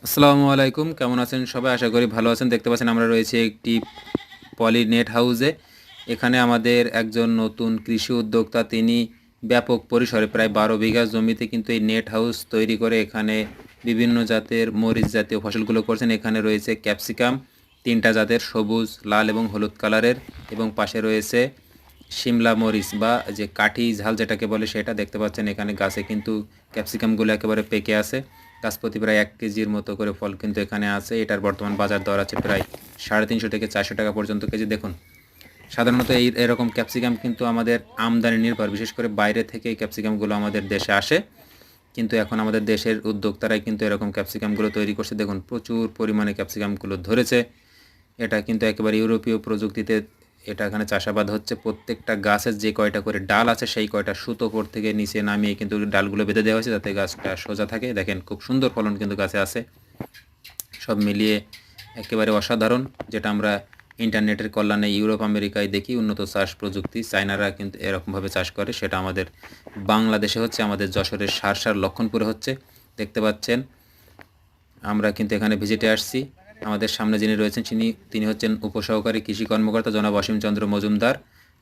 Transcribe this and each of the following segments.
আসসালামু আলাইকুম, কেমন আছেন সবাই? আশা করি ভালো আছেন। দেখতে পাচ্ছেন আমরা রয়েছি একটি পলি নেট হাউসে। এখানে আমাদের একজন নতুন কৃষি উদ্যোক্তা, তিনি ব্যাপক পরিসরে প্রায় 12 বিঘা জমিতে কিন্তু এই নেট হাউস তৈরি করে এখানে বিভিন্ন জাতের মরিচ জাতীয় ফসলগুলো করছেন। এখানে রয়েছে ক্যাপসিকাম 3টা জাতের, সবুজ, লাল এবং হলুদ কালারের, এবং পাশে রয়েছে শিমলা মরিচ বা যে কাঠি ঝাল যেটাকে বলে সেটা। দেখতে পাচ্ছেন এখানে গাছে কিন্তু ক্যাপসিকামগুলো একেবারে পেকে আছে। গাছ প্রতি প্রায় 1 কেজির মতো করে ফল কিন্তু এখানে আছে। এটার বর্তমান বাজার দর আছে প্রায় 350 থেকে 400 টাকা পর্যন্ত কেজি। দেখুন, সাধারণত এরকম ক্যাপসিকাম কিন্তু আমাদের আমদানি নির্ভর, বিশেষ করে বাইরে থেকে এই ক্যাপসিকামগুলো আমাদের দেশে আসে। কিন্তু এখন আমাদের দেশের উদ্যোক্তারাই কিন্তু এরকম ক্যাপসিকামগুলো তৈরি করছে। দেখুন, প্রচুর পরিমাণে ক্যাপসিকামগুলো ধরেছে। এটা কিন্তু একেবারে ইউরোপীয় প্রযুক্তিতে এটা এখানে চাষাবাদ হচ্ছে। প্রত্যেকটা গাছের যে কয়টা করে ডাল আছে সেই কয়টা সুতো উপর থেকে নিচে নামিয়ে কিন্তু ডালগুলো বেঁধে দেওয়া হয়েছে যাতে গাছটা সোজা থাকে। দেখেন, খুব সুন্দর ফলন কিন্তু গাছে আছে। সব মিলিয়ে একেবারে অসাধারণ, যেটা আমরা ইন্টারনেটের কল্যাণে ইউরোপ আমেরিকায় দেখি উন্নত চাষ প্রযুক্তি। চায়নারা কিন্তু এরকমভাবে চাষ করে, সেটা আমাদের বাংলাদেশে হচ্ছে, আমাদের যশোরের সারসার লক্ষণপুরে হচ্ছে। দেখতে পাচ্ছেন আমরা কিন্তু এখানে ভিজিটে আসছি। আমাদের সামনে যিনি রয়েছেন তিনি হচ্ছেন উপসহকারী কৃষি কর্মকর্তা জনাব অসীম চন্দ্র মজুমদার।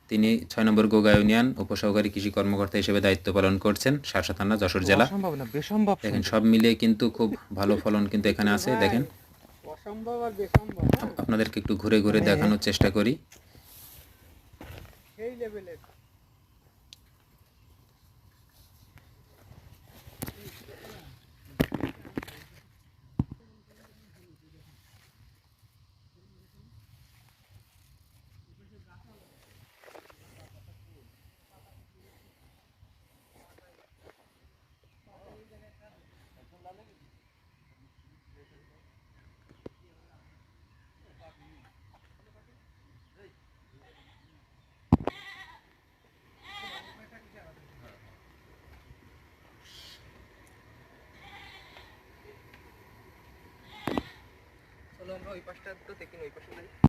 তিনি 6 নম্বর গোগা ইউনিয়ন উপসহকারী কৃষি কর্মকর্তা হিসেবে দায়িত্ব পালন করছেন, সারসা থানা, যশোর জেলা। অসম্ভব না, বেসম্ভব দেখেন, সুন্দর। সব মিলিয়ে কিন্তু খুব ভালো ফলন কিন্তু এখানে আছে। দেখেন, অসম্ভব আর বেসম্ভব, হ্যাঁ, আপনাদেরকে একটু ঘুরে ঘুরে মানে দেখানোর চেষ্টা করি। সেই লেভেলের। চলো আমরা ওই পাশটা একটু দেখি, ওই পাশে